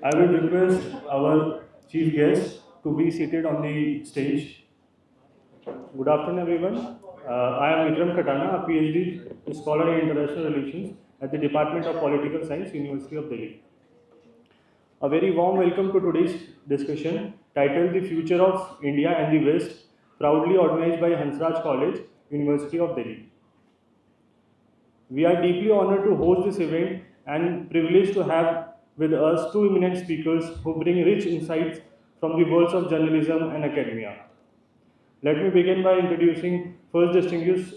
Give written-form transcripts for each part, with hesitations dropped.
I will request our chief guest to be seated on the stage. Good afternoon, everyone. I am Vikram Khatana, a Ph.D. scholar in international relations at the Department of Political Science, University of Delhi. A very warm welcome to today's discussion titled The Future of India and the West, proudly organized by Hansraj College, University of Delhi. We are deeply honored to host this event and privileged to have with us two eminent speakers who bring rich insights from the worlds of journalism and academia. Let me begin by introducing first distinguished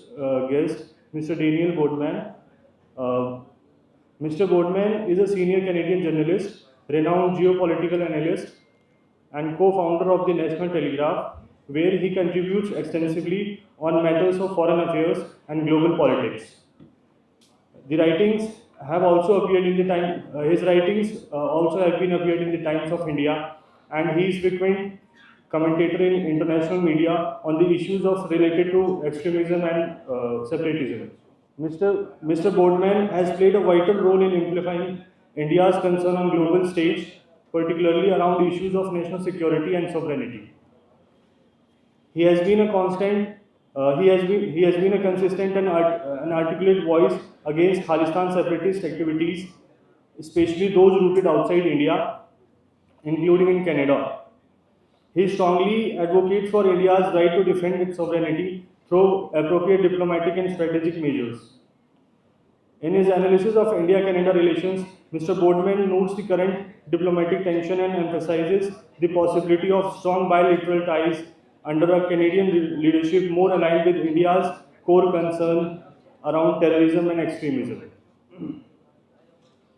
guest, Mr. Daniel Bordman. Uh, Mr. Bordman is a senior Canadian journalist, renowned geopolitical analyst, and co-founder of the National Telegraph, where he contributes extensively on matters of foreign affairs and global politics. The writings have also appeared in the time. His writings also have been appeared in the Times of India, and he is frequent commentator in international media on the issues of related to extremism and separatism. Mr. Bordman has played a vital role in amplifying India's concern on global stage, particularly around issues of national security and sovereignty. He has been a constant, he has been a consistent and an articulate voice against Khalistan separatist activities, especially those rooted outside India, including in Canada. He strongly advocates for India's right to defend its sovereignty through appropriate diplomatic and strategic measures. In his analysis of India-Canada relations, Mr. Bordman notes the current diplomatic tension and emphasizes the possibility of strong bilateral ties under a Canadian leadership more aligned with India's core concern around terrorism and extremism.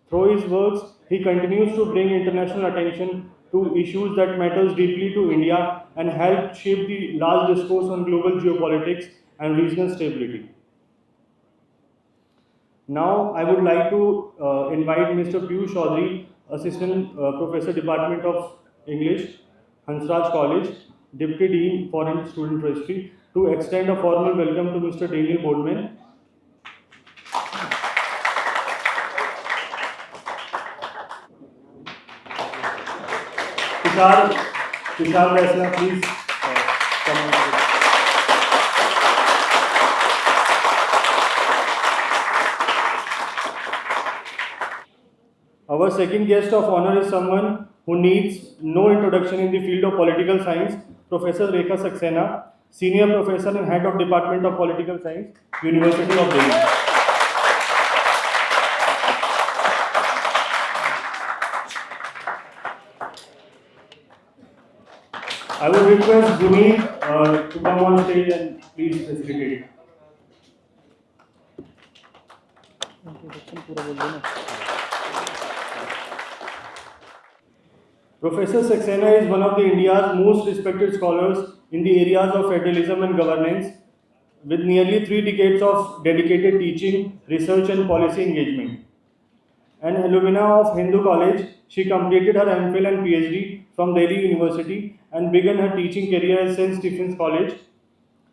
Through his works, he continues to bring international attention to issues that matters deeply to India and help shape the large discourse on global geopolitics and regional stability. Now, I would like to invite Mr. Piyush Chaudhary, Assistant Professor, Department of English, Hansraj College, Deputy Dean, Foreign Student Registry, to extend a formal welcome to Mr. Daniel Bordman. Tushar Vaisla, please come on. Our second guest of honor is someone who needs no introduction in the field of political science, Professor Rekha Saxena, Senior Professor and Head of Department of Political Science, University of Delhi. I would request Jumi to come on stage and please facilitate. Professor Saxena is one of the India's most respected scholars in the areas of federalism and governance, with nearly 3 decades of dedicated teaching, research, and policy engagement. An alumna of Hindu College, she completed her MPhil and Ph.D. from Delhi University and began her teaching career at St. Stephen's College.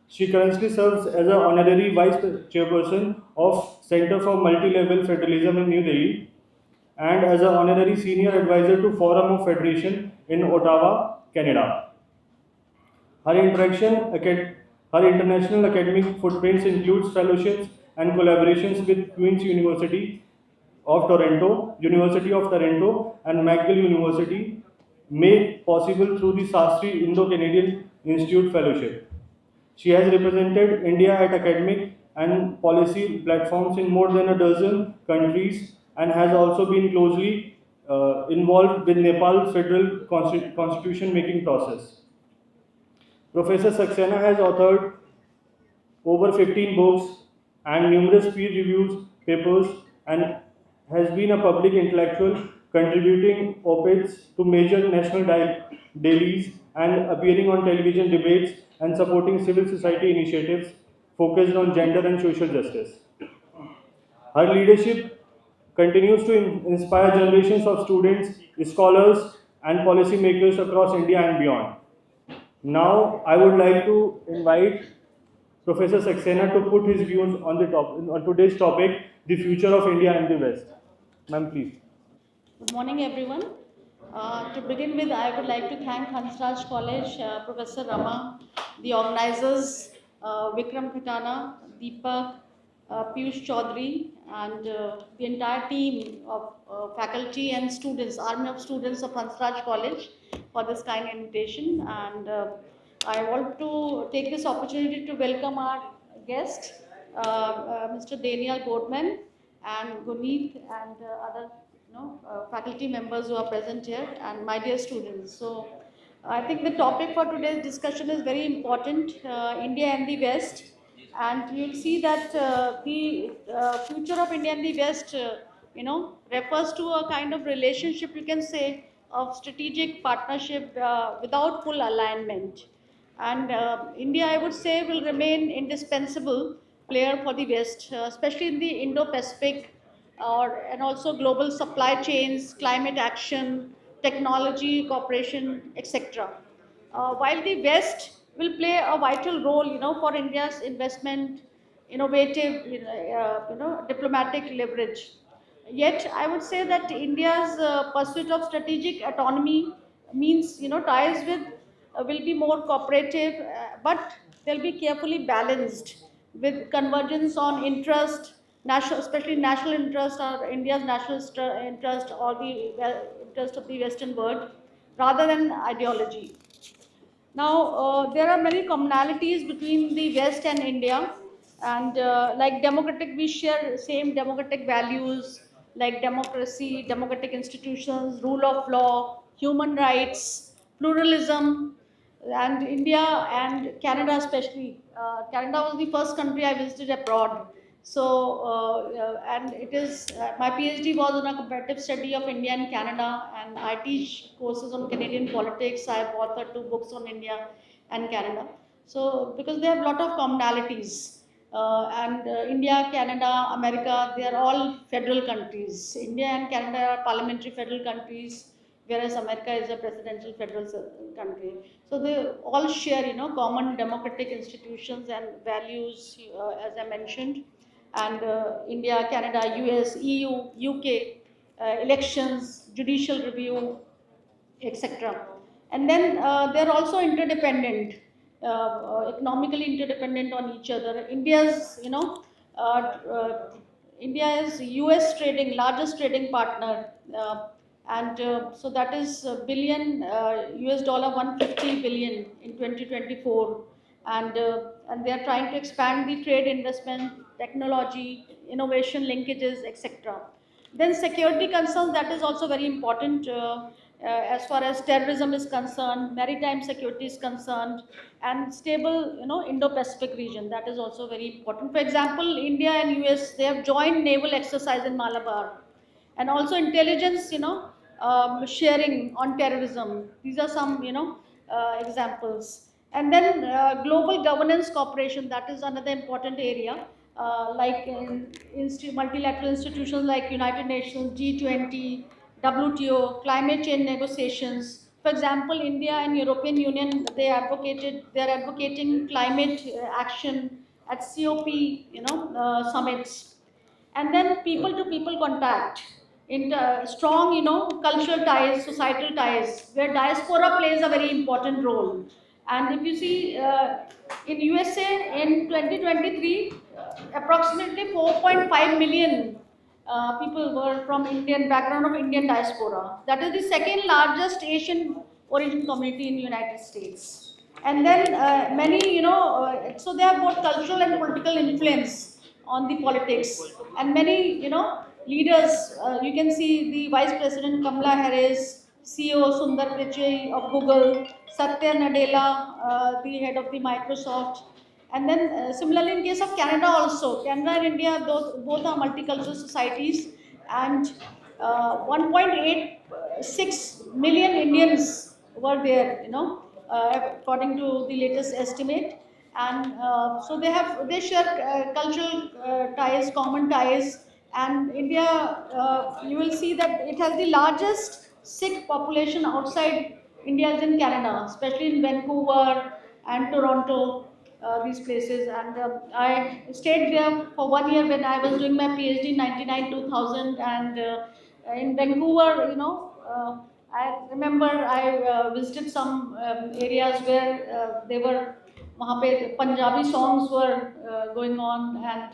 She currently serves as an honorary vice chairperson of Center for Multi-Level Federalism in New Delhi and as an honorary senior advisor to Forum of Federation in Ottawa, Canada. Her her international academic footprints includes fellowships and collaborations with Queen's University of Toronto, University of Toronto, and McGill University, made possible through the Sastry Indo-Canadian Institute Fellowship. She has represented India at academic and policy platforms in more than a dozen countries and has also been closely involved with Nepal's federal constitution making process. Professor Saxena has authored over 15 books and numerous peer-reviewed papers and has been a public intellectual contributing op-eds to major national dailies and appearing on television debates and supporting civil society initiatives focused on gender and social justice. Her leadership continues to inspire generations of students, scholars, and policymakers across India and beyond. Now, I would like to invite Professor Saxena to put his views on on today's topic, the future of India and the West. Ma'am, please. Good morning, everyone. To begin with, I would like to thank Hansraj College, Professor Rama, the organizers, Vikram, Khatana, Deepak, Piyush Chaudhary, and the entire team of faculty and students, army of students of Hansraj College for this kind invitation. And I want to take this opportunity to welcome our guest, Mr. Daniel Bordman and Guneet and other faculty members who are present here and my dear students. So I think the topic for today's discussion is very important, India and the West. And you'll see that the future of India and the West, refers to a kind of relationship, you can say, of strategic partnership without full alignment. And India, I would say, will remain indispensable player for the West, especially in the Indo-Pacific and also global supply chains, climate action, technology, cooperation, etc. While the West will play a vital role, for India's investment, innovative, diplomatic leverage. Yet, I would say that India's pursuit of strategic autonomy means, ties with will be more cooperative, but they'll be carefully balanced with convergence on interest, national, especially national interest or India's national interest or the interest of the Western world, rather than ideology. Now, there are many commonalities between the West and India, and like democratic, we share same democratic values like democracy, democratic institutions, rule of law, human rights, pluralism, and India and Canada especially. Canada was the first country I visited abroad. So, and it is, my PhD was on a comparative study of India and Canada, and I teach courses on Canadian politics. I have authored 2 books on India and Canada. So, because they have a lot of commonalities, and India, Canada, America, they are all federal countries. India and Canada are parliamentary federal countries, whereas America is a presidential federal country. So they all share, common democratic institutions and values, as I mentioned. And India, Canada, US, EU, UK, elections, judicial review, etc. And then they're also interdependent, economically interdependent on each other. Uh, uh, India is US trading, largest trading partner, and so that is a billion US dollar 150 billion in 2024, and they are trying to expand the trade, investment, technology, innovation linkages, etc. Then security concerns, that is also very important, as far as terrorism is concerned, maritime security is concerned, and stable, Indo-Pacific region, that is also very important. For example, India and US, they have joined naval exercise in Malabar, and also intelligence, sharing on terrorism. These are some, examples. And then global governance cooperation, that is another important area, like multilateral institutions like United Nations, G20, WTO, climate change negotiations. For example, India and European Union, they are advocating climate action at COP, summits. And then people to people contact, strong, cultural ties, societal ties, where diaspora plays a very important role. And if you see, in USA in 2023, approximately 4.5 million people were from Indian background of Indian diaspora. That is the second largest Asian origin community in the United States. And then many, so they have both cultural and political influence on the politics. And many, leaders, you can see the Vice President Kamala Harris, CEO Sundar Pichai of Google, Satya Nadella, the head of the Microsoft, and then similarly in case of Canada also, Canada and India, both are multicultural societies, and 1.86 million Indians were there, according to the latest estimate. And so they share cultural ties, common ties, and India, you will see that it has the largest Sikh population outside India is in Canada, especially in Vancouver and Toronto, these places. And I stayed there for 1 year when I was doing my PhD in 99 2000, and in Vancouver, I remember I visited some areas where they were, वहाँ पे Punjabi songs were going on, and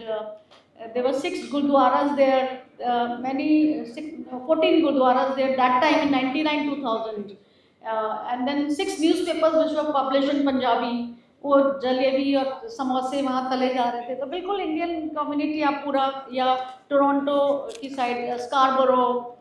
there were 6 gurdwaras there, 14 gurdwaras there that time in 99 2000, and then 6 newspapers which were published in Punjabi. वो जलेबी और समोसे वहाँ तले जा रहे थे, तो बिल्कुल इंडियन कम्युनिटी आप पूरा, या टोरंटो की साइड, स्कारबरो,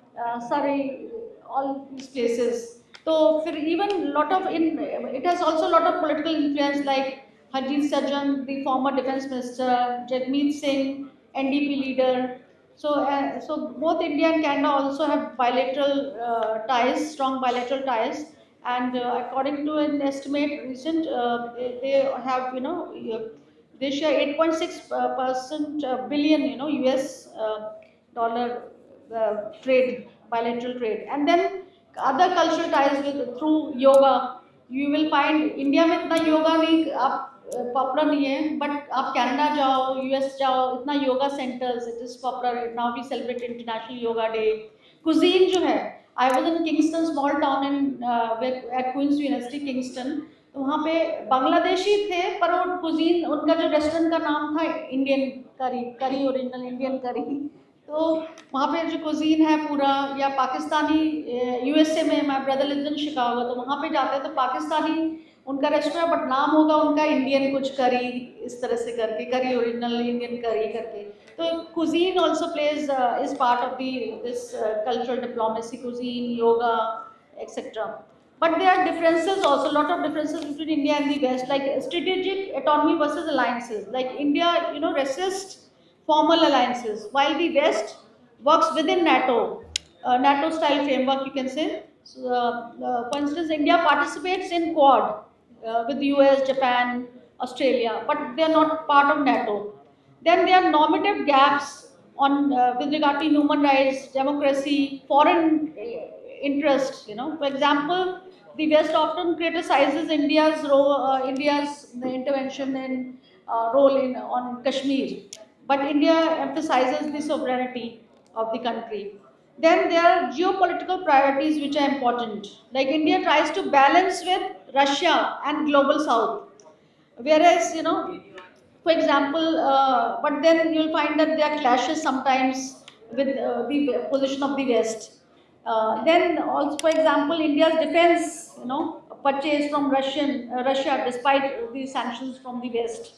सरी, all these places. So for even lot of it has also a lot of political influence, like Harjit Sajjan, the former defense minister, Jagmeet Singh, NDP leader. So both India and Canada also have bilateral ties, strong bilateral ties. And according to an estimate recent, they have, they share 8.6% billion, US dollar trade, bilateral trade. And then other cultural ties with through yoga. You will find India में इतना योगा नहीं आप popular नहीं है, but आप Canada जाओ, US जाओ, इतना yoga centres, it is popular. Now we celebrate international yoga day. Cuisine जो है, I was in Kingston, small town in at Queen's University Kingston, तो वहाँ पे बांग्लादेशी थे, पर वो कुजीन, उनका जो रेस्टोरेंट का नाम था इंडियन करी, करी ओरिजिनल इंडियन करी. तो वहाँ पे जो कुजीन है पूरा, या पाकिस्तानी, यूएसए में my brother lives in Chicago, तो वहाँ पे जाते हैं तो पाकिस्तानी उनका रेस्टोरेंट, बट नाम होगा उनका इंडियन कुछ करी, इस तरह से करके, करी ओरिजिनल इंडियन करी करके. तो cuisine also plays is part of this cultural diplomacy, cuisine, yoga, etc. But there are differences also, lot of differences between India and the West, like strategic autonomy versus alliances. Like India, resists formal alliances, while the West works within NATO, NATO style framework, you can say. So, for instance, India participates in Quad with the US, Japan, Australia, but they are not part of NATO. Then there are normative gaps on with regard to human rights, democracy, foreign interests. For example, the West often criticizes India's role, India's intervention in role in on Kashmir, but India emphasizes the sovereignty of the country. Then there are geopolitical priorities which are important. Like India tries to balance with Russia and global South, whereas for example, but then you'll find that there are clashes sometimes with the position of the West. Then also, for example, India's defense, purchase from Russia despite the sanctions from the West.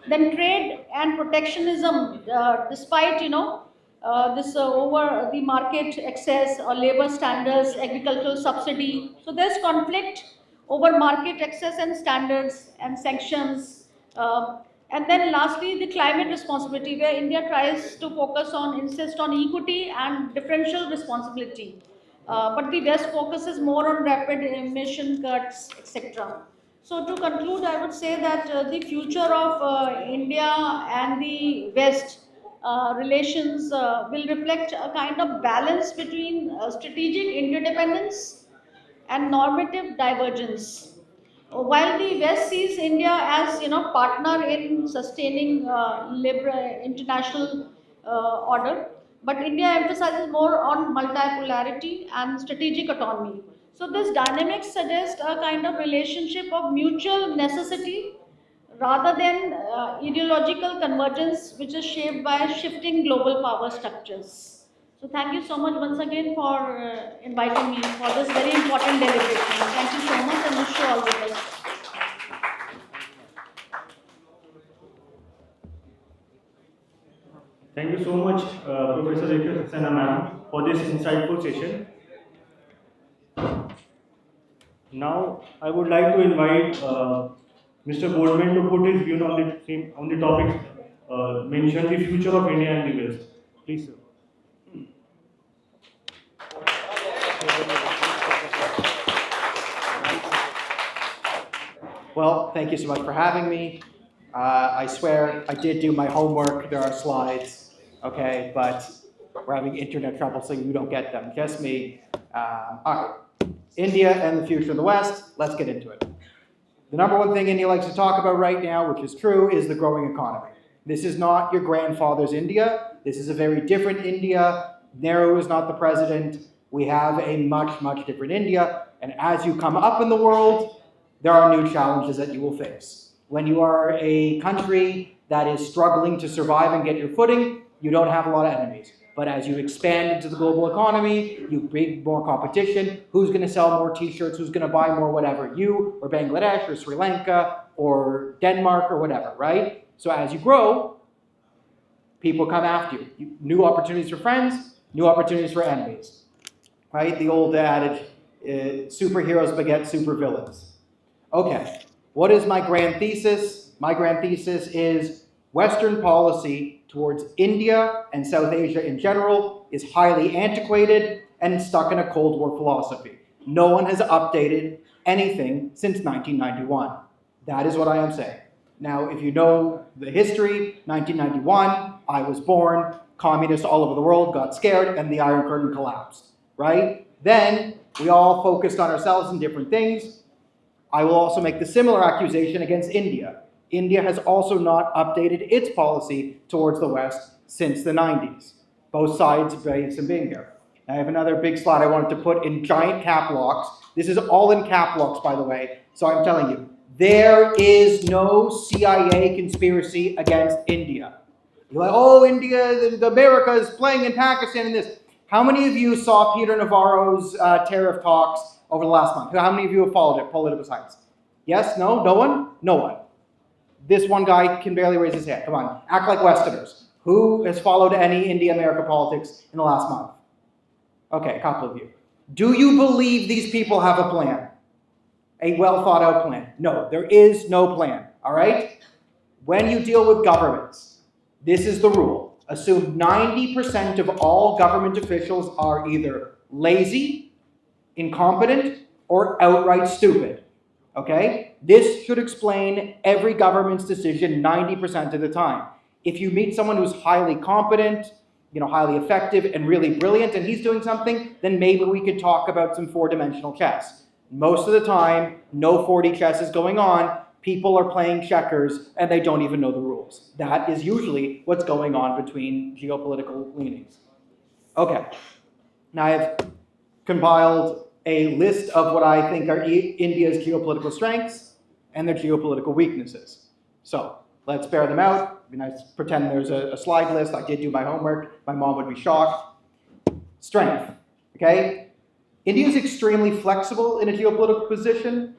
Then trade and protectionism, despite this over the market access or labor standards, agricultural subsidy. So there's conflict over market access and standards and sanctions. And then lastly, the climate responsibility, where India tries to insist on equity and differential responsibility. But the West focuses more on rapid emission cuts, etc. So to conclude, I would say that the future of India and the West relations will reflect a kind of balance between strategic interdependence and normative divergence. While the West sees India as partner in sustaining international order, but India emphasizes more on multipolarity and strategic autonomy. So this dynamic suggests a kind of relationship of mutual necessity rather than ideological convergence, which is shaped by shifting global power structures. So thank you so much once again for inviting me for this very important deliberation. Thank you so much, and wish you all the best. Thank you so much, Professor Rekha Saxena ma'am, for this insightful session. Now, I would like to invite Mr. Bordman to put his view on the topic mentioned, the future of India and the West. Please, sir. Well, thank you so much for having me. I swear I did do my homework. There are slides, okay, but we're having internet trouble, so you don't get them. Just me. All right. India and the future of the West. Let's get into it. The number one thing India likes to talk about right now, which is true, is the growing economy. This is not your grandfather's India. This is a very different India. Nehru is not the president. We have a much, much different India. And as you come up in the world, there are new challenges that you will face. When you are a country that is struggling to survive and get your footing, you don't have a lot of enemies. But as you expand into the global economy, you bring more competition. Who's going to sell more t-shirts? Who's going to buy more whatever? You or Bangladesh or Sri Lanka or Denmark or whatever, right? So as you grow, people come after you. New opportunities for friends, new opportunities for enemies, right? The old adage, superheroes beget supervillains. Okay, what is my grand thesis? My grand thesis is Western policy towards India and South Asia in general is highly antiquated and stuck in a Cold War philosophy. No one has updated anything since 1991. That is what I am saying. Now, if you know the history, 1991, I was born, communists all over the world got scared, and the Iron Curtain collapsed, right? Then, we all focused on ourselves and different things. I will also make the similar accusation against India. India has also not updated its policy towards the West since the 90s. Both sides based in being here. I have another big slide I wanted to put in giant cap locks. This is all in cap locks, by the way. So I'm telling you, there is no CIA conspiracy against India. You're like, oh, India, America is playing in Pakistan and this. How many of you saw Peter Navarro's tariff talks over the last month? How many of you have followed it, political science? Yes? No? No one? No one. This one guy can barely raise his hand. Come on, act like Westerners. Who has followed any India-America politics in the last month? Okay, a couple of you. Do you believe these people have a plan? A well-thought-out plan? No, there is no plan, all right? When you deal with governments, this is the rule. Assume 90% of all government officials are either lazy, incompetent, or outright stupid. Okay? This should explain every government's decision 90% of the time. If you meet someone who's highly competent, highly effective and really brilliant, and he's doing something, then maybe we could talk about some four-dimensional chess. Most of the time, no 4D chess is going on. People are playing checkers, and they don't even know the rules. That is usually what's going on between geopolitical leanings. Okay. Now I've compiled a list of what I think are India's geopolitical strengths and their geopolitical weaknesses. So let's bear them out. It'd be nice to pretend there's a slide list. I did do my homework. My mom would be shocked. Strength, okay? India is extremely flexible in a geopolitical position.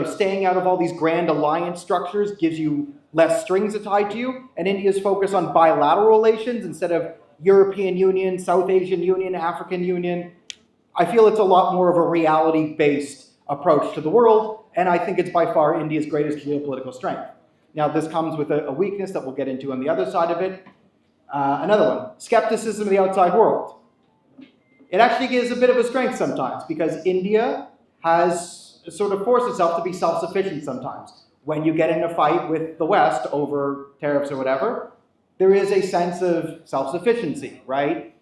Staying out of all these grand alliance structures gives you less strings tied to you, and India's focus on bilateral relations instead of European Union, South Asian Union, African Union. I feel it's a lot more of a reality-based approach to the world, and I think it's by far India's greatest geopolitical strength. Now, this comes with a weakness that we'll get into on the other side of it. Another one, skepticism of the outside world. It actually gives a bit of a strength sometimes because India has sort of forced itself to be self-sufficient sometimes. When you get in a fight with the West over tariffs or whatever, there is a sense of self-sufficiency, right?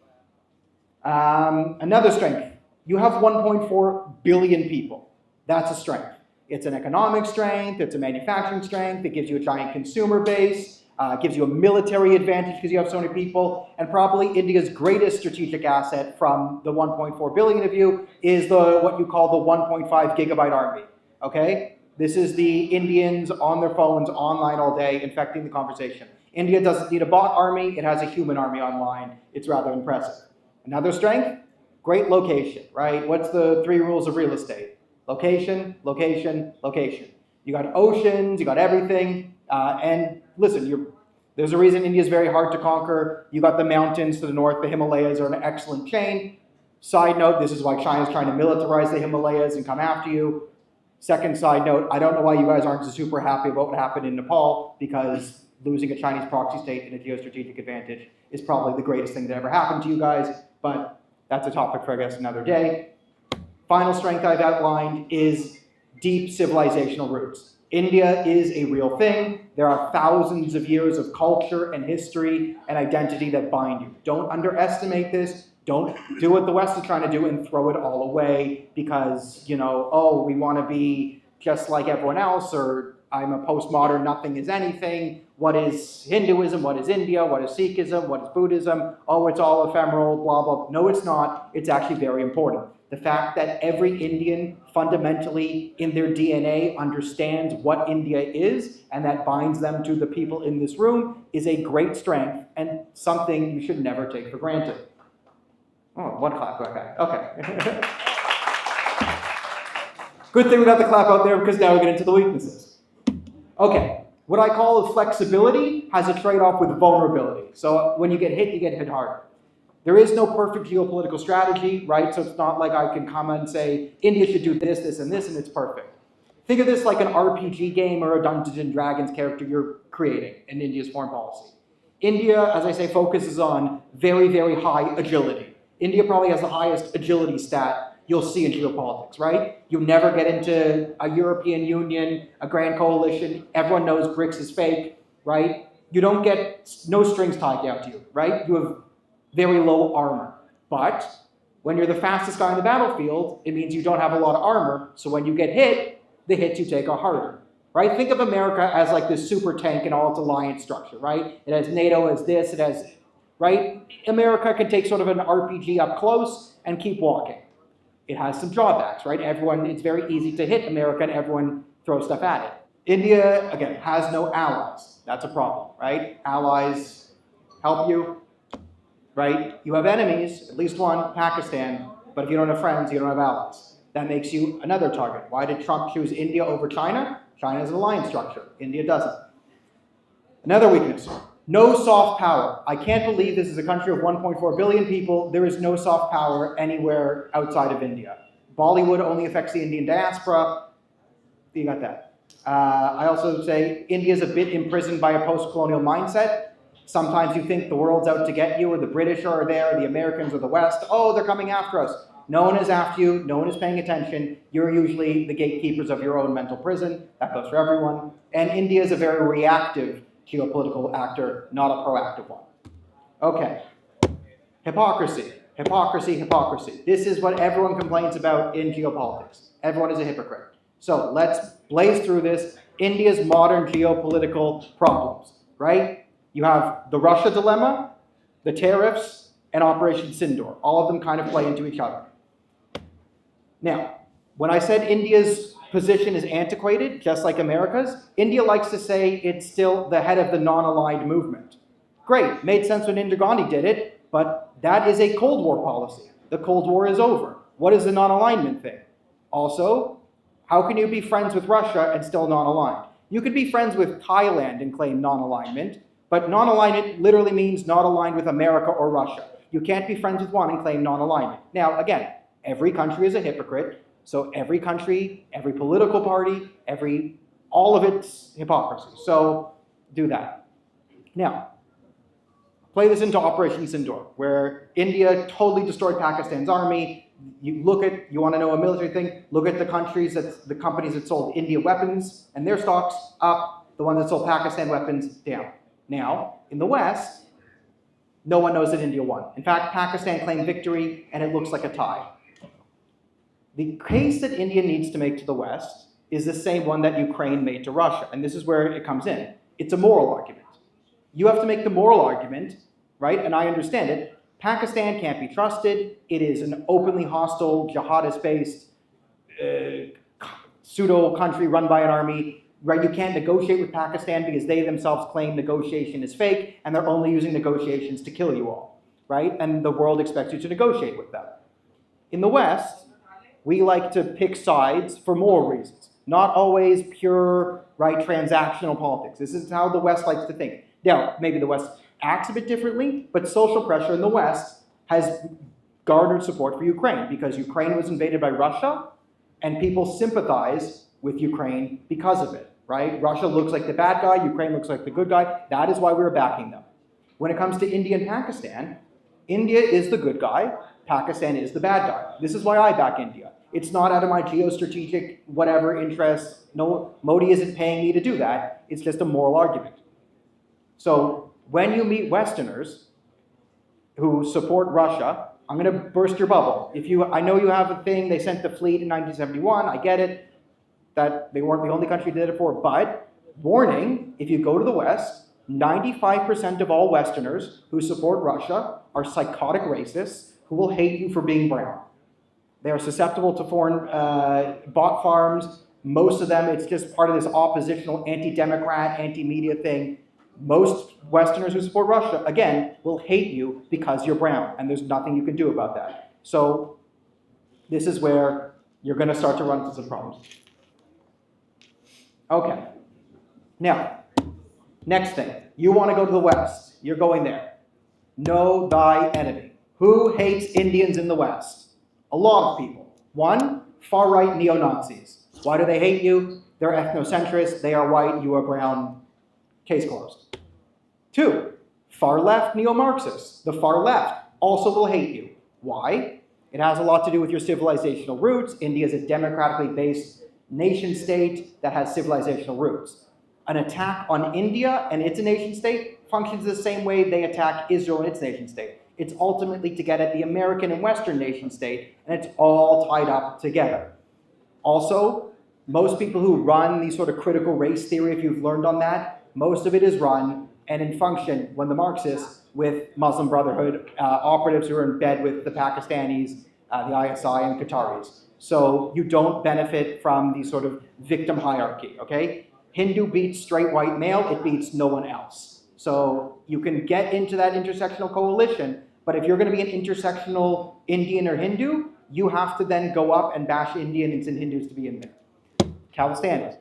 Another strength, you have 1.4 billion people. That's a strength. It's an economic strength, it's a manufacturing strength, it gives you a giant consumer base, it gives you a military advantage because you have so many people, and probably India's greatest strategic asset from the 1.4 billion of you is what you call the 1.5 gigabyte army, okay? This is the Indians on their phones, online all day, infecting the conversation. India doesn't need a bot army, it has a human army online. It's rather impressive. Another strength, great location, right? What's the 3 rules of real estate? Location, location, location. You got oceans, you got everything, and listen, there's a reason India is very hard to conquer. You got the mountains to the north, the Himalayas are an excellent chain. Side note, this is why China's trying to militarize the Himalayas and come after you. Second side note, I don't know why you guys aren't super happy about what happened in Nepal, because losing a Chinese proxy state in a geostrategic advantage is probably the greatest thing that ever happened to you guys, but that's a topic for, I guess, another day. Final strength I've outlined is deep civilizational roots. India is a real thing. There are thousands of years of culture and history and identity that bind you. Don't underestimate this. Don't do what the West is trying to do and throw it all away because, we want to be just like everyone else, or I'm a postmodern, nothing is anything, what is Hinduism, what is India, what is Sikhism, what is Buddhism, oh, it's all ephemeral, blah, blah. No, it's not. It's actually very important. The fact that every Indian fundamentally in their DNA understands what India is and that binds them to the people in this room is a great strength and something you should never take for granted. Oh, one clap, okay. Good thing we got the clap out there because now we get into the weaknesses. Okay, what I call flexibility has a trade-off with vulnerability. So when you get hit harder. There is no perfect geopolitical strategy, right? So it's not like I can come and say, India should do this, this, and this, and it's perfect. Think of this like an RPG game or a Dungeons and Dragons character you're creating in India's foreign policy. India, as I say, focuses on very, very high agility. India probably has the highest agility stat you'll see in geopolitics, right? You never get into a European Union, a grand coalition. Everyone knows BRICS is fake, right? You don't get no strings tied down to you, right? You have very low armor. But when you're the fastest guy on the battlefield, it means you don't have a lot of armor. So when you get hit, the hits you take are harder, right? Think of America as like this super tank and all its alliance structure, right? It has NATO as this, it has, right? America can take sort of an RPG up close and keep walking. It has some drawbacks, right? It's very easy to hit America and everyone throws stuff at it. India, again, has no allies. That's a problem, right? Allies help you, right? You have enemies, at least one, Pakistan, but if you don't have friends, you don't have allies. That makes you another target. Why did Trump choose India over China? China has an alliance structure. India doesn't. Another weakness, no soft power. I can't believe this is a country of 1.4 billion people. There is no soft power anywhere outside of India. Bollywood only affects the Indian diaspora. You got that. I also say India is a bit imprisoned by a post-colonial mindset. Sometimes you think the world's out to get you, or the British are there, the Americans or the West. Oh, they're coming after us. No one is after you. No one is paying attention. You're usually the gatekeepers of your own mental prison. That goes for everyone. And India is a very reactive geopolitical actor, not a proactive one. Okay. Hypocrisy. Hypocrisy, hypocrisy. This is what everyone complains about in geopolitics. Everyone is a hypocrite. So let's blaze through this. India's modern geopolitical problems, right? You have the Russia dilemma, the tariffs, and Operation Sindoor. All of them kind of play into each other. Now, when I said India's position is antiquated, just like America's, India likes to say it's still the head of the non-aligned movement. Great, made sense when Indira Gandhi did it, but that is a Cold War policy. The Cold War is over. What is the non-alignment thing? Also, how can you be friends with Russia and still non-aligned? You could be friends with Thailand and claim non-alignment, but non-alignment literally means not aligned with America or Russia. You can't be friends with one and claim non-alignment. Now, again, every country is a hypocrite, so every country, every political party, all of it's hypocrisy. So do that. Now, play this into Operation Sindoor, where India totally destroyed Pakistan's army. You want to know a military thing, look at the companies that sold India weapons and their stocks up, the ones that sold Pakistan weapons down. Now, in the West, no one knows that India won. In fact, Pakistan claimed victory and it looks like a tie. The case that India needs to make to the West is the same one that Ukraine made to Russia, and this is where it comes in. It's a moral argument. You have to make the moral argument, right? And I understand it. Pakistan can't be trusted. It is an openly hostile, jihadist-based pseudo-country run by an army. Right? You can't negotiate with Pakistan because they themselves claim negotiation is fake, and they're only using negotiations to kill you all. Right? And the world expects you to negotiate with them. In the West, we like to pick sides for moral reasons, not always pure, right, transactional politics. This is how the West likes to think. Now, maybe the West acts a bit differently, but social pressure in the West has garnered support for Ukraine because Ukraine was invaded by Russia, and people sympathize with Ukraine because of it, right? Russia looks like the bad guy, Ukraine looks like the good guy. That is why we're backing them. When it comes to India and Pakistan, India is the good guy, Pakistan is the bad guy. This is why I back India. It's not out of my geostrategic whatever interest. No, Modi isn't paying me to do that. It's just a moral argument. So when you meet Westerners who support Russia, I'm going to burst your bubble. I know you have a thing, they sent the fleet in 1971, I get it, that they weren't the only country that did it for, but warning, if you go to the West, 95% of all Westerners who support Russia are psychotic racists who will hate you for being brown. They are susceptible to foreign bot farms. Most of them, it's just part of this oppositional anti-democrat, anti-media thing. Most Westerners who support Russia, again, will hate you because you're brown, and there's nothing you can do about that. So this is where you're going to start to run into some problems. Okay. Now, next thing. You want to go to the West. You're going there. Know thy enemy. Who hates Indians in the West? A lot of people. One, far-right neo-Nazis. Why do they hate you? They're ethnocentrists. They are white. You are brown. Case closed. Two, far-left neo-Marxists. The far left also will hate you. Why? It has a lot to do with your civilizational roots. India is a democratically based nation-state that has civilizational roots. An attack on India and its nation-state functions the same way they attack Israel and its nation-state. It's ultimately to get at the American and Western nation-state, and it's all tied up together. Also, most people who run these sort of critical race theory, if you've learned on that, most of it is run and in function, when the Marxists, with Muslim Brotherhood operatives who are in bed with the Pakistanis, the ISI, and Qataris. So you don't benefit from the sort of victim hierarchy, okay? Hindu beats straight white male, it beats no one else. So you can get into that intersectional coalition, but if you're going to be an intersectional Indian or Hindu, you have to then go up and bash Indians and Hindus to be in there. Calistanis.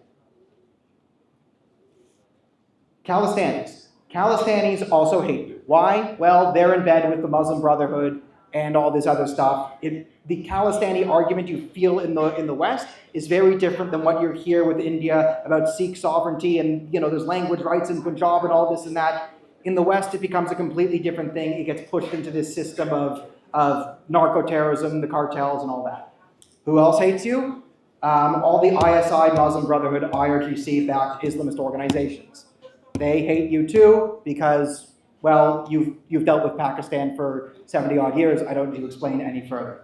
Calistanis also hate you. Why? Well, they're in bed with the Muslim Brotherhood and all this other stuff. The Khalistani argument you feel in the West is very different than what you hear with India about Sikh sovereignty and, you know, there's language rights in Punjab and all this and that. In the West, it becomes a completely different thing. It gets pushed into this system of narco-terrorism, the cartels, and all that. Who else hates you? All the ISI, Muslim Brotherhood, IRGC-backed Islamist organizations. They hate you too because, well, you've dealt with Pakistan for 70-odd years. I don't need to explain any further.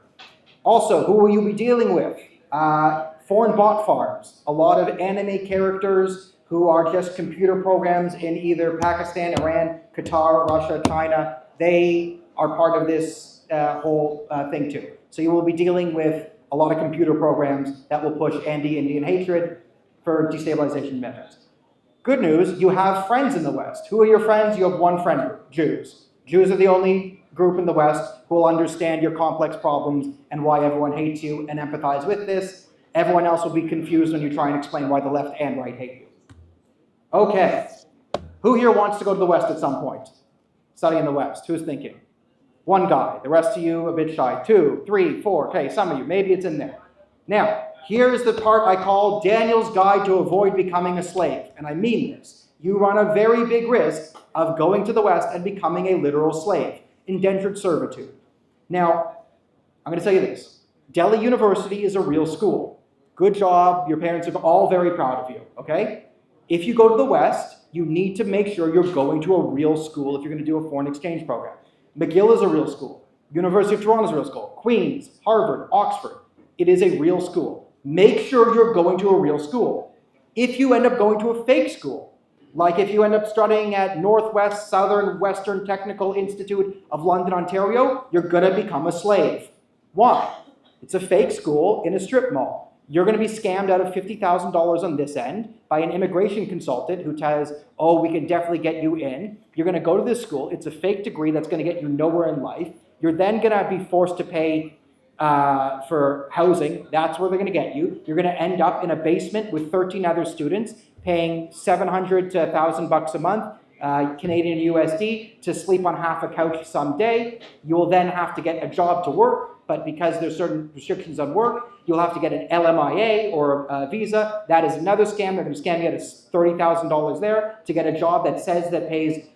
Also, who will you be dealing with? Foreign bot farms. A lot of anime characters who are just computer programs in either Pakistan, Iran, Qatar, Russia, China. They are part of this whole thing too. So you will be dealing with a lot of computer programs that will push anti-Indian hatred for destabilization methods. Good news, you have friends in the West. Who are your friends? You have one friend group, Jews. Jews are the only group in the West who will understand your complex problems and why everyone hates you and empathize with this. Everyone else will be confused when you try and explain why the left and right hate you. Okay, who here wants to go to the West at some point? Study in the West, who's thinking? One guy, the rest of you a bit shy. 2, 3, 4, okay, some of you, maybe it's in there. Now, here's the part I call Daniel's Guide to Avoid Becoming a Slave, and I mean this. You run a very big risk of going to the West and becoming a literal slave, indentured servitude. Now, I'm going to tell you this. Delhi University is a real school. Good job, your parents are all very proud of you, okay? If you go to the West, you need to make sure you're going to a real school if you're going to do a foreign exchange program. McGill is a real school. University of Toronto is a real school. Queen's, Harvard, Oxford. It is a real school. Make sure you're going to a real school. If you end up going to a fake school, like if you end up studying at Northwest Southern Western Technical Institute of London, Ontario, you're going to become a slave. Why? It's a fake school in a strip mall. You're going to be scammed out of $50,000 on this end by an immigration consultant who tells, oh, we can definitely get you in. You're going to go to this school. It's a fake degree that's going to get you nowhere in life. You're then going to be forced to pay for housing. That's where they're going to get you. You're going to end up in a basement with 13 other students paying $700 to $1,000 a month, Canadian USD, to sleep on half a couch someday. You will then have to get a job to work, but because there's certain restrictions on work, you'll have to get an LMIA or a visa. That is another scam. They're going to scam you out of $30,000 there to get a job that says that pays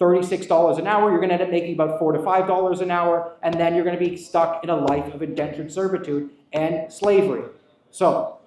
$36 an hour. You're going to end up making about $4 to $5 an hour, and then you're going to be stuck in a life of indentured servitude and slavery. So,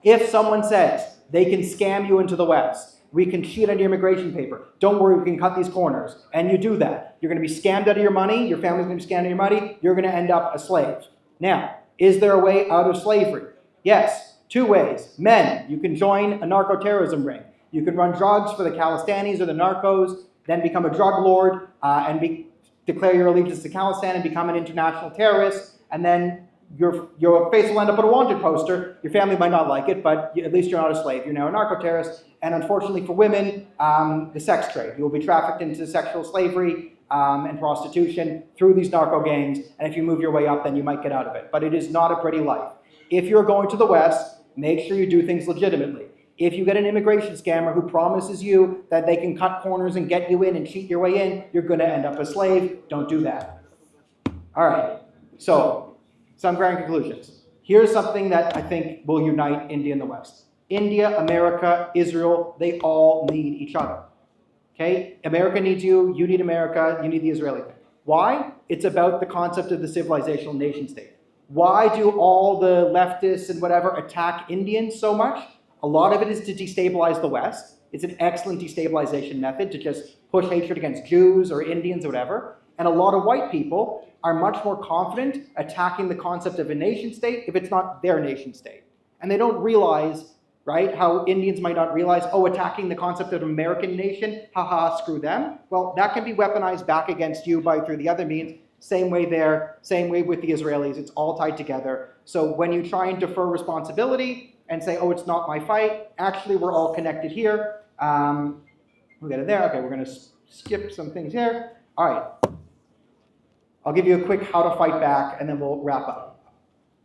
if someone says they can scam you into the West, we can cheat on your immigration paper, don't worry, we can cut these corners, and you do that, you're going to be scammed out of your money, your family's going to be scammed out of your money, you're going to end up a slave. Now, is there a way out of slavery? Yes, 2 ways. Men, you can join a narco-terrorism ring. You can run drugs for the Khalistanis or the narcos, then become a drug lord and declare your allegiance to Khalistan and become an international terrorist, and then your face will end up on a wanted poster. Your family might not like it, but at least you're not a slave. You're now a narco-terrorist. And unfortunately for women, the sex trade. You will be trafficked into sexual slavery and prostitution through these narco gangs. And if you move your way up, then you might get out of it. But it is not a pretty life. If you're going to the West, make sure you do things legitimately. If you get an immigration scammer who promises you that they can cut corners and get you in and cheat your way in, you're going to end up a slave. Don't do that. All right. So, some grand conclusions. Here's something that I think will unite India and the West. India, America, Israel, they all need each other. Okay? America needs you, you need America, you need the Israeli thing. Why? It's about the concept of the civilizational nation state. Why do all the leftists and whatever attack Indians so much? A lot of it is to destabilize the West. It's an excellent destabilization method to just push hatred against Jews or Indians or whatever. And a lot of white people are much more confident attacking the concept of a nation state if it's not their nation state. And they don't realize, right, how Indians might not realize, oh, attacking the concept of American nation, haha, screw them. Well, that can be weaponized back against you through the other means. Same way there, same way with the Israelis. It's all tied together. So when you try and defer responsibility and say, oh, it's not my fight, actually, we're all connected here. We'll get it there. Okay, we're going to skip some things here. All right. I'll give you a quick how to fight back, and then we'll wrap up.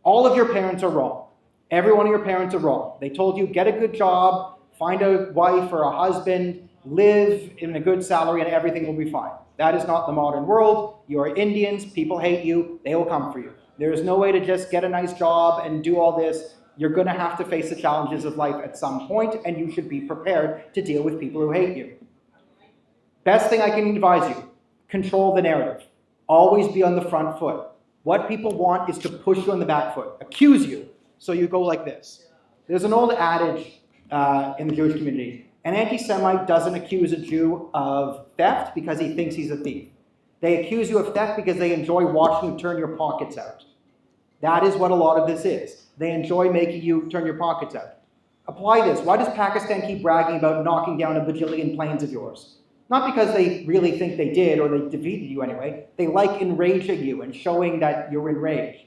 All of your parents are wrong. Every one of your parents are wrong. They told you, get a good job, find a wife or a husband, live in a good salary, and everything will be fine. That is not the modern world. You are Indians. People hate you. They will come for you. There is no way to just get a nice job and do all this. You're going to have to face the challenges of life at some point, and you should be prepared to deal with people who hate you. Best thing I can advise you, control the narrative. Always be on the front foot. What people want is to push you on the back foot, accuse you, so you go like this. There's an old adage in the Jewish community. An anti-Semite doesn't accuse a Jew of theft because he thinks he's a thief. They accuse you of theft because they enjoy watching you turn your pockets out. That is what a lot of this is. They enjoy making you turn your pockets out. Apply this. Why does Pakistan keep bragging about knocking down a bajillion planes of yours? Not because they really think they did or they defeated you anyway. They like enraging you and showing that you're enraged.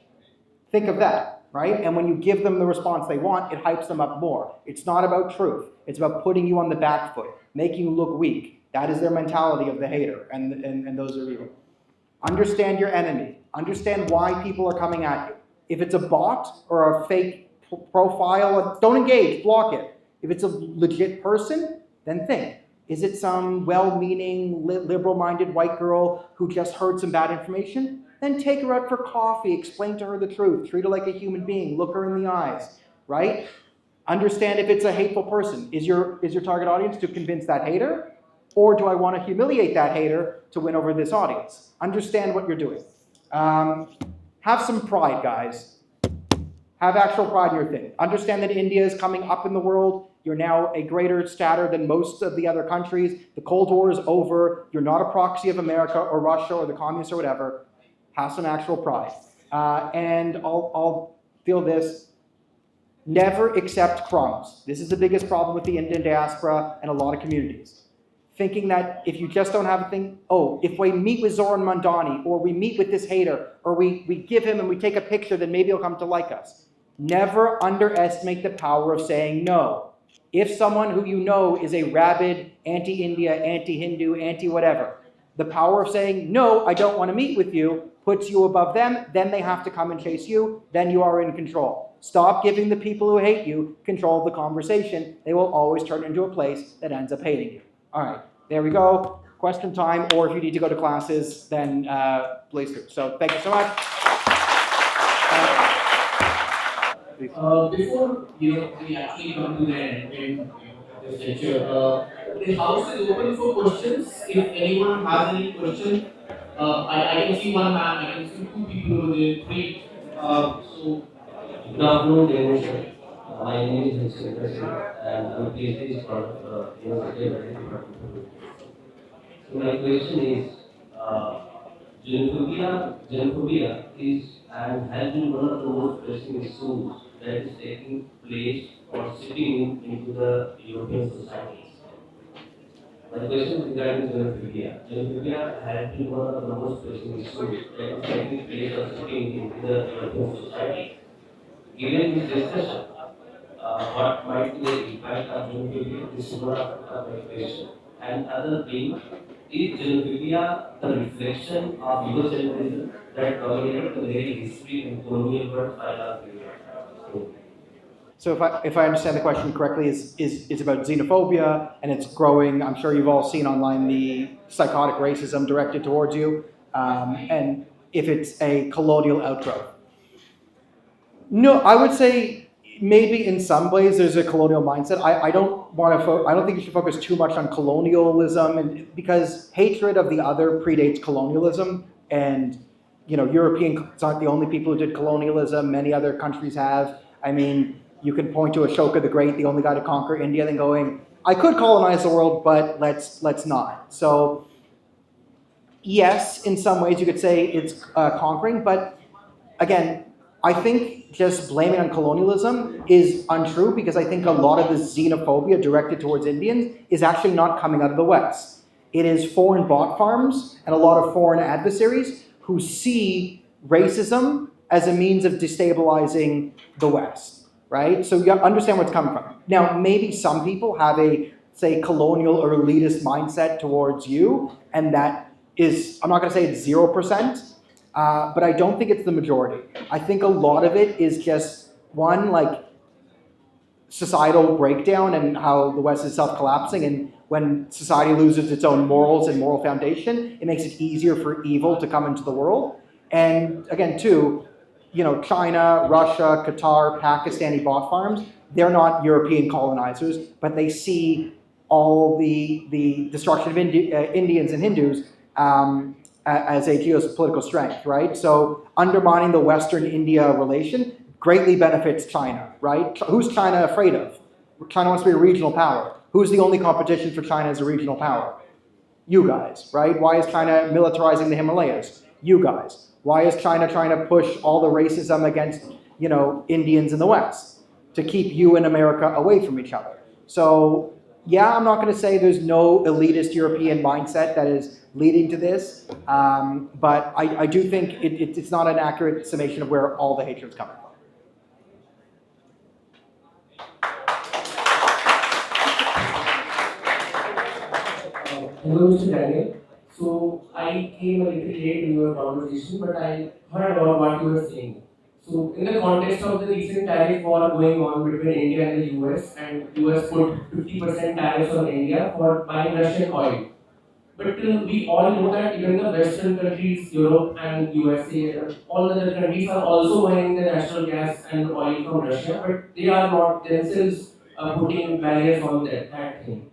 Think of that, right? And when you give them the response they want, it hypes them up more. It's not about truth. It's about putting you on the back foot, making you look weak. That is their mentality of the hater and those are evil. Understand your enemy. Understand why people are coming at you. If it's a bot or a fake profile, don't engage, block it. If it's a legit person, then think. Is it some well-meaning, liberal-minded white girl who just heard some bad information? Then take her out for coffee, explain to her the truth, treat her like a human being, look her in the eyes, right? Understand if it's a hateful person. Is your target audience to convince that hater? Or do I want to humiliate that hater to win over this audience? Understand what you're doing. Have some pride, guys. Have actual pride in your thing. Understand that India is coming up in the world. You're now a greater stature than most of the other countries. The Cold War is over. You're not a proxy of America or Russia or the communists or whatever. Have some actual pride. And I'll feel this. Never accept crumbs. This is the biggest problem with the Indian diaspora and a lot of communities. Thinking that if you just don't have a thing, oh, if we meet with Zoran Mandani or we meet with this hater or we give him and we take a picture, then maybe he'll come to like us. Never underestimate the power of saying no. If someone who you know is a rabid anti-India, anti-Hindu, anti-whatever, the power of saying, no, I don't want to meet with you, puts you above them, then they have to come and chase you, then you are in control. Stop giving the people who hate you control of the conversation. They will always turn into a place that ends up hating you. All right, there we go. Question time, or if you need to go to classes, then please do. So thank you so much. Before we actually come to the end in this lecture, the house is open for questions. If anyone has any question, I can see one man, I can see two people over there, three. So Good afternoon, dear. My name is Hansraj and I'm a PhD from Library Auditorium. So my question is, xenophobia is and has been one of the most pressing issues that is taking place or sitting into the European societies. My question is regarding xenophobia. Xenophobia has been one of the most pressing issues that is taking place or sitting in the European society. Given this discussion, what might be the impact of xenophobia? This is one of my question. And other being, is xenophobia the reflection of Eurocentrism that dominated the very history and colonial world for a long period of time? So if I understand the question correctly, is about xenophobia, and it's growing. I'm sure you've all seen online the psychotic racism directed towards you, and if it's a colonial outgrowth. No, I would say maybe in some ways there's a colonial mindset. I don't want to. I don't think you should focus too much on colonialism, and because hatred of the other predates colonialism, and Europeans aren't the only people who did colonialism. Many other countries have. I mean, you can point to Ashoka the Great, the only guy to conquer India, then going, I could colonize the world, but let's not. So yes, in some ways you could say it's conquering, but again, I think just blaming on colonialism is untrue because I think a lot of the xenophobia directed towards Indians is actually not coming out of the West. It is foreign bot farms and a lot of foreign adversaries who see racism as a means of destabilizing the West, right? So you understand where it's coming from. Now, maybe some people have a, say, colonial or elitist mindset towards you, and that is, I'm not going to say it's 0%, but I don't think it's the majority. I think a lot of it is just one, like societal breakdown and how the West is self-collapsing, and when society loses its own morals and moral foundation, it makes it easier for evil to come into the world. And again, too, China, Russia, Qatar, Pakistani bot farms, they're not European colonizers, but they see all the destruction of Indians and Hindus as a geopolitical strength, right? So undermining the Western-India relation greatly benefits China, right? Who's China afraid of? China wants to be a regional power. Who's the only competition for China as a regional power? You guys, right? Why is China militarizing the Himalayas? You guys. Why is China trying to push all the racism against, Indians in the West? To keep you and America away from each other. So yeah, I'm not going to say there's no elitist European mindset that is leading to this, but I do think it's not an accurate summation of where all the hatred is coming from. Hello, Mr. Daniel. So I came a little late in your conversation, but I heard about what you were saying. So in the context of the recent tariff war going on between India and the US, and US put 50% tariffs on India for buying Russian oil. But we all know that even the Western countries, Europe and USA, all the other countries are also buying the natural gas and oil from Russia, but they are not themselves putting barriers on that thing.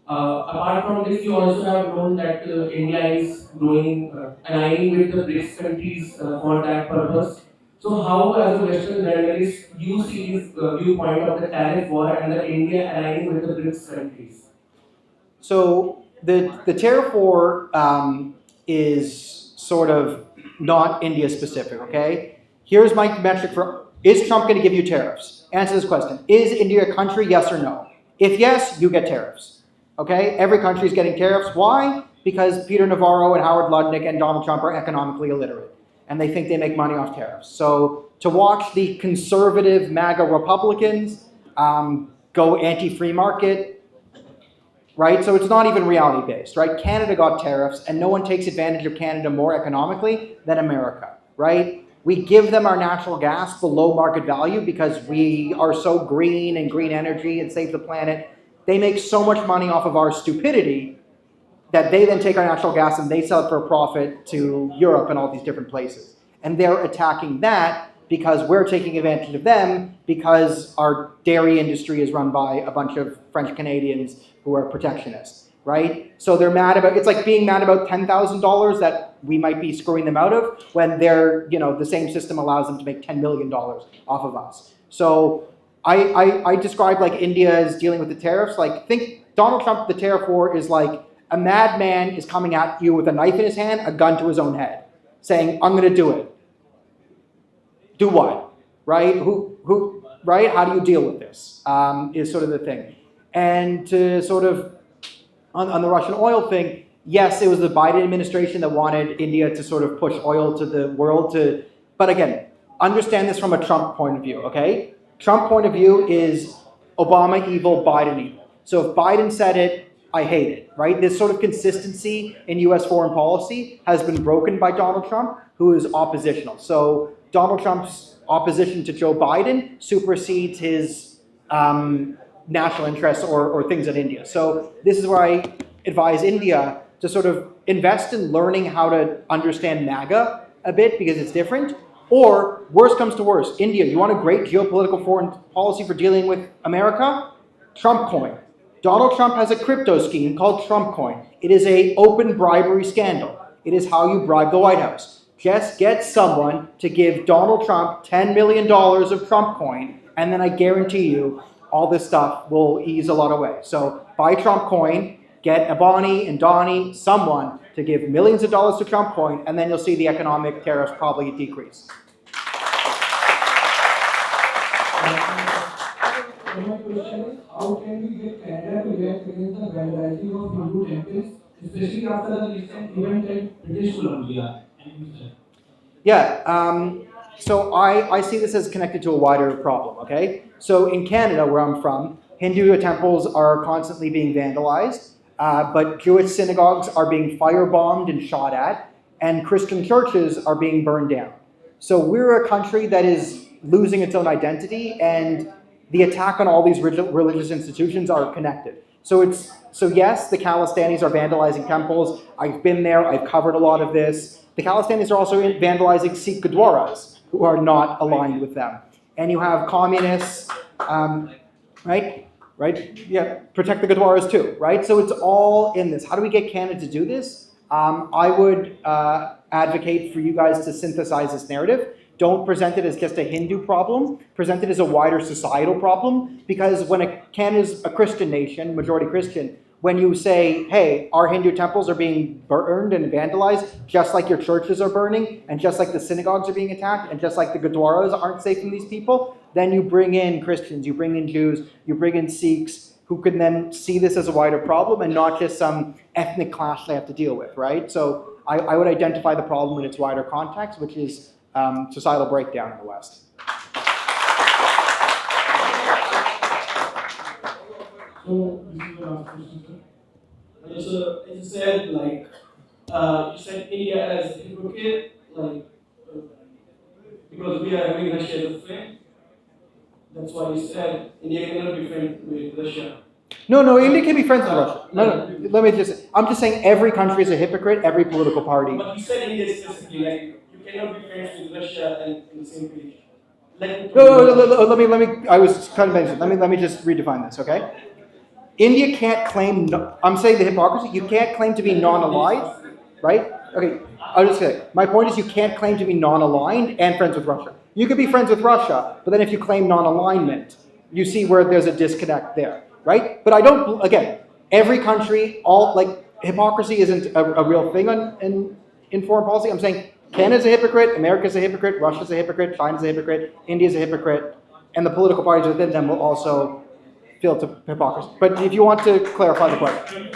Apart from this, you also have known that India is growing, aligning with the BRICS countries for that purpose. So, how, as a Western journalist, you see this viewpoint of the tariff war and the India aligning with the BRICS countries? So the tariff war is sort of not India specific, okay? Here's my metric for, is Trump going to give you tariffs? Answer this question. Is India a country, yes or no? If yes, you get tariffs, okay? Every country is getting tariffs. Why? Because Peter Navarro and Howard Lutnick and Donald Trump are economically illiterate, and they think they make money off tariffs. So to watch the conservative MAGA Republicans go anti-free market, right? So it's not even reality-based, right? Canada got tariffs, and no one takes advantage of Canada more economically than America, right? We give them our natural gas below market value because we are so green and green energy and save the planet. They make so much money off of our stupidity that they then take our natural gas and they sell it for a profit to Europe and all these different places. And they're attacking that because we're taking advantage of them because our dairy industry is run by a bunch of French Canadians who are protectionists, right? So they're mad about, it's like being mad about $10,000 that we might be screwing them out of when they're, the same system allows them to make $10 million off of us. So I describe like India is dealing with the tariffs. Like think Donald Trump, the tariff war is like a madman is coming at you with a knife in his hand, a gun to his own head, saying, I'm going to do it. Do what? Right? Who? Right? How do you deal with this? Is sort of the thing. And to sort of on the Russian oil thing, yes, it was the Biden administration that wanted India to sort of push oil to the world to, but again, understand this from a Trump point of view, okay? Trump point of view is Obama evil, Biden evil. So if Biden said it, I hate it, right? This sort of consistency in US foreign policy has been broken by Donald Trump, who is oppositional. So Donald Trump's opposition to Joe Biden supersedes his national interests or things in India. So this is where I advise India to sort of invest in learning how to understand MAGA a bit because it's different. Or worst comes to worst, India, you want a great geopolitical foreign policy for dealing with America? Trump coin. Donald Trump has a crypto scheme called Trump coin. It is an open bribery scandal. It is how you bribe the White House. Just get someone to give Donald Trump $10 million of Trump coin, and then I guarantee you all this stuff will ease a lot away. So buy Trump coin, get Abani and Donnie, someone to give millions of dollars to Trump coin, and then you'll see the economic tariffs probably decrease. My question is, how can we get Canada to react against the vandalizing of Hindu temples, especially after the recent event in British Columbia? Yeah, so I see this as connected to a wider problem, okay? So in Canada, where I'm from, Hindu temples are constantly being vandalized, but Jewish synagogues are being firebombed and shot at, and Christian churches are being burned down. So we're a country that is losing its own identity, and the attack on all these religious institutions are connected. So yes, the Khalistanis are vandalizing temples. I've been there, I've covered a lot of this. The Khalistanis are also vandalizing Sikh Gurdwaras, who are not aligned with them. And you have communists, right? Yeah, protect the Gurdwaras too, right? So it's all in this. How do we get Canada to do this? I would advocate for you guys to synthesize this narrative. Don't present it as just a Hindu problem. Present it as a wider societal problem. Because when Canada's a Christian nation, majority Christian, when you say, hey, our Hindu temples are being burned and vandalized, just like your churches are burning, and just like the synagogues are being attacked, and just like the Gurdwaras aren't safe from these people, then you bring in Christians, you bring in Jews, you bring in Sikhs, who can then see this as a wider problem and not just some ethnic clash they have to deal with, right? So I would identify the problem in its wider context, which is societal breakdown in the West. So this is the last question, sir. So as you said, you said India as a hypocrite, because we are having Russia as a friend. That's why you said India cannot be friends with Russia. No, India can be friends with Russia. No, I'm just saying every country is a hypocrite, every political party. But you said India specifically, you cannot be friends with Russia and in the same page. No, let me, I was kind of mentioning, let me just redefine this, okay? India can't claim, I'm saying the hypocrisy, you can't claim to be non-aligned, right? Okay, I'll just say, my point is you can't claim to be non-aligned and friends with Russia. You could be friends with Russia, but then if you claim non-alignment, you see where there's a disconnect there, right? But I don't, again, every country, hypocrisy isn't a real thing in foreign policy. I'm saying Canada's a hypocrite, America's a hypocrite, Russia's a hypocrite, China's a hypocrite, India's a hypocrite, and the political parties within them will also feel to hypocrisy. But if you want to clarify the question.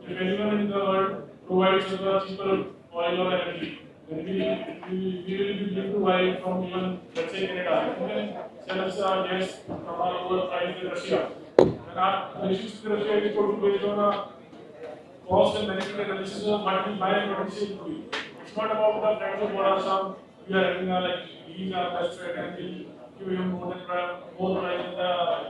If anyone in the world provides the cheaper oil or energy, then we will be willing to buy from even, let's say, Canada. Even sell us our gas from our lower price in Russia. And our relationship with Russia is totally based on a cost and benefit analysis of what we buy and what we sell to. It's not about the friends of Borasam. We are having he's our best friend and we give him more price than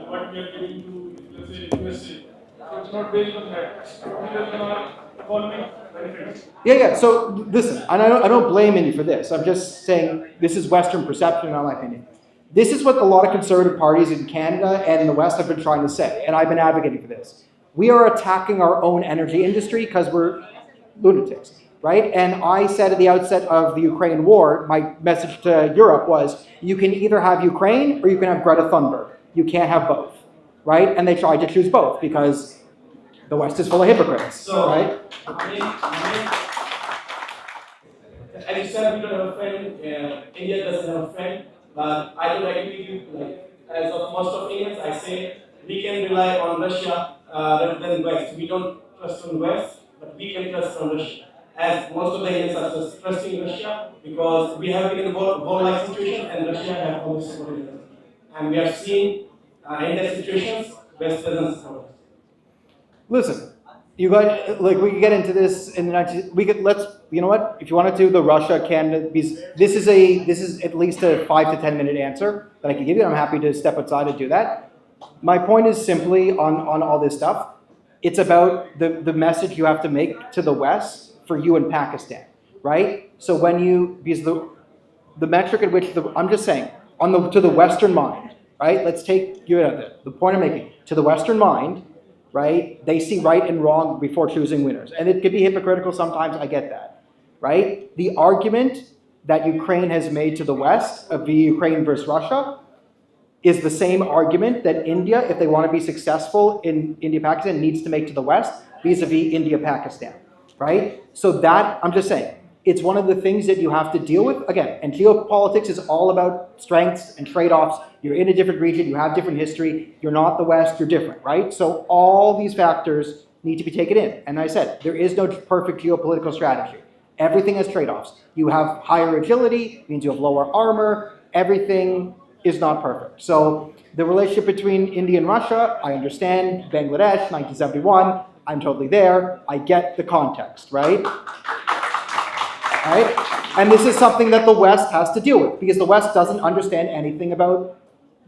what we are giving to, let's say, USA. So it's not based on that. It's based on our economic benefits. Yeah. So listen, I don't blame any for this. I'm just saying this is Western perception, in my opinion. This is what a lot of conservative parties in Canada and in the West have been trying to say, and I've been advocating for this. We are attacking our own energy industry because we're lunatics, right? And I said at the outset of the Ukraine war, my message to Europe was, you can either have Ukraine or you can have Greta Thunberg. You can't have both, right? And they tried to choose both because the West is full of hypocrites, So, right? as you said, we don't have a friend. India doesn't have a friend. But I don't agree with you. as of most opinions, I say we can rely on Russia rather than West. We don't trust on West, but we can trust on Russia. As most of the Indians are trusting Russia because we have been in war-like situations and Russia have always supported us. And we have seen in that situations, West doesn't support us. Listen, you guys, like, we could get into this in the next. We could you know what? If you want to do the Russia Canada, this is at least a 5 to 10 minute answer that I can give you. I'm happy to step outside and do that. My point is simply on all this stuff. It's about the message you have to make to the West for you in Pakistan, right? So when you, because the metric at which I'm just saying to the Western mind, right? Let's take you out there. The point I'm making to the Western mind, right? They see right and wrong before choosing winners, and it could be hypocritical sometimes. I get that, right? The argument that Ukraine has made to the West of the Ukraine versus Russia is the same argument that India, if they want to be successful in India-Pakistan, needs to make to the West vis-a-vis India-Pakistan, right? So that, I'm just saying, it's one of the things that you have to deal with. Again, and geopolitics is all about strengths and trade-offs. You're in a different region, you have different history, you're not the West, you're different, right? So all these factors need to be taken in. And I said, there is no perfect geopolitical strategy. Everything has trade-offs. You have higher agility, means you have lower armor, everything is not perfect. So the relationship between India and Russia, I understand. Bangladesh, 1971, I'm totally there. I get the context, right? Right? And this is something that the West has to deal with because the West doesn't understand anything about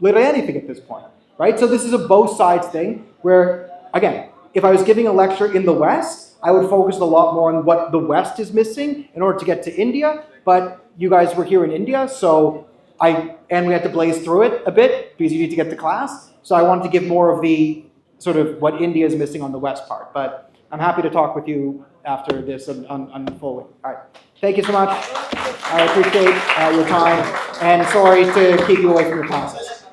literally anything at this point, right? So this is a both sides thing where, again, if I was giving a lecture in the West, I would focus a lot more on what the West is missing in order to get to India, but you guys were here in India, so and we had to blaze through it a bit because you need to get to class. So I wanted to give more of the sort of what India is missing on the West part. But I'm happy to talk with you after this unfolding. All right. Thank you so much. I appreciate your time. And sorry to keep you away from your classes.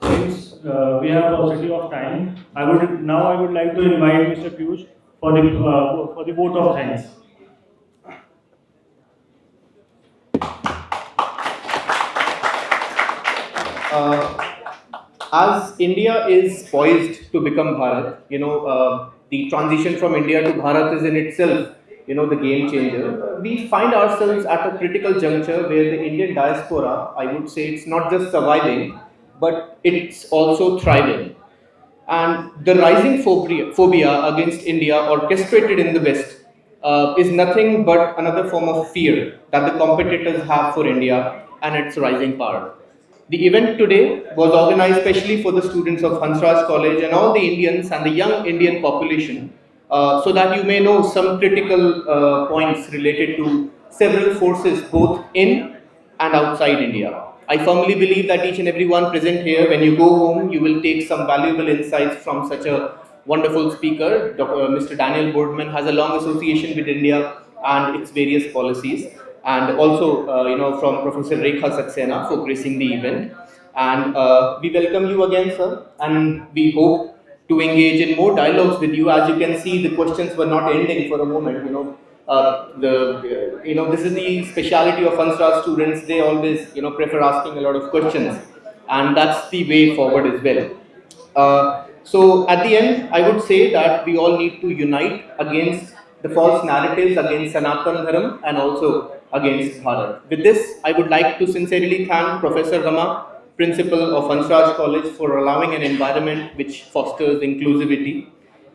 Since we have paucity of time, I would like to invite Mr. Piyush for the vote of thanks. As India is poised to become Bharat, the transition from India to Bharat is in itself, the game changer. We find ourselves at a critical juncture where the Indian diaspora, I would say, it's not just surviving, but it's also thriving. And the rising phobia against India, orchestrated in the West, is nothing but another form of fear that the competitors have for India and its rising power. The event today was organized specially for the students of Hansraj College and all the Indians and the young Indian population, so that you may know some critical points related to several forces both in and outside India. I firmly believe that each and every one present here, when you go home, you will take some valuable insights from such a wonderful speaker. Mr. Daniel Bordman has a long association with India and its various policies, and also from Professor Rekha Saxena for gracing the event. And we welcome you again, sir, and we hope to engage in more dialogues with you. As you can see, the questions were not ending for a moment. This is the speciality of Hansraj students. They always prefer asking a lot of questions, and that's the way forward as well. So at the end, I would say that we all need to unite against the false narratives against Sanatan Dharam and also against Bharat. With this, I would like to sincerely thank Professor Rama, Principal of Hansraj College, for allowing an environment which fosters inclusivity.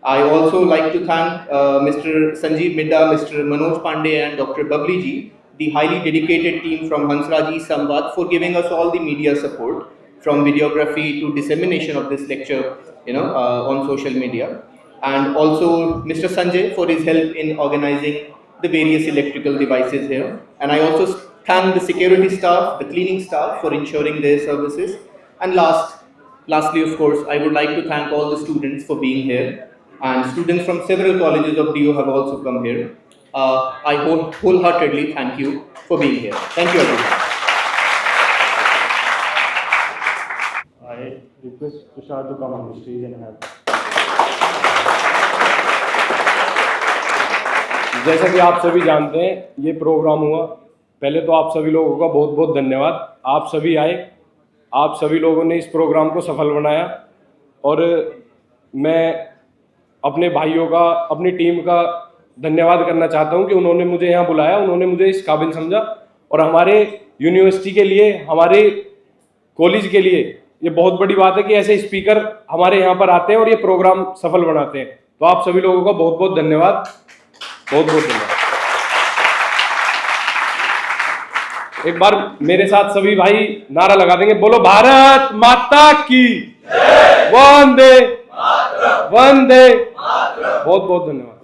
I also like to thank Mr. Sanjeev Midda, Mr. Manoj Pandey and Dr. Babli ji, the highly dedicated team from Hansraj Samvad, for giving us all the media support, from videography to dissemination of this lecture, on social media. And also Mr. Sanjay for his help in organizing the various electrical devices here. And I also thank the security staff, the cleaning staff for ensuring their services. And lastly, of course, I would like to thank all the students for being here. And students from several colleges of DO have also come here. I wholeheartedly thank you for being here. Thank you, everyone. I request Tushar to come on the stage and have. जैसा कि आप सभी जानते हैं, ये programme हुआ पहले तो आप सभी लोगों का बहुत बहुत धन्यवाद। आप सभी आए, आप सभी लोगों ने इस प्रोग्राम को सफल बनाया, और मैं अपने भाइयों का, अपनी टीम का धन्यवाद करना चाहता हूं कि उन्होंने मुझे यहाँ बुलाया, उन्होंने मुझे इस काबिल समझा, और हमारे यूनिवर्सिटी के लिए, हमारे कॉलेज के लिए ये बहुत बड़ी बात है कि ऐसे स्पीकर हमारे यहाँ पर आते हैं और ये प्रोग्राम सफल बनाते हैं। तो आप सभी लोगों का बहुत बहुत धन्यवाद, बहुत बहुत धन्यवाद। एक बार मेरे साथ सभी भाई नारा लगा देंगे, बोलो भारत माता की वंदे वंदे। बहुत बहुत धन्यवाद।